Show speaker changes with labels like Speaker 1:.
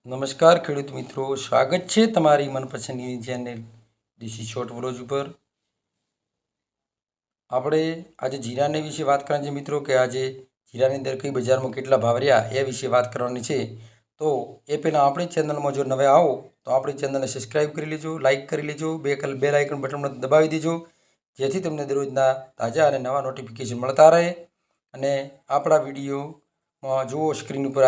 Speaker 1: નમસ્કાર ખેડૂત મિત્રો, સ્વાગત છે તમારી મનપસંદની ચેનલ દેશી શોર્ટ વ્લોગ ઉપર। આપણે આજે જીરાને વિશે વાત કરવાની છે મિત્રો કે આજે જીરાની અંદર કઈ બજારમાં કેટલા ભાવ રહ્યા એ વિશે વાત કરવાની છે। તો એ પહેલાં આપણી ચેનલમાં જો નવા આવો તો આપણી ચેનલને સબસ્ક્રાઈબ કરી લેજો, લાઇક કરી લેજો, બેલ આઇકન બટન દબાવી દેજો જેથી તમને દરરોજના તાજા અને નવા નોટિફિકેશન મળતા રહે। અને આપણા વિડીયોમાં જુઓ સ્ક્રીન ઉપર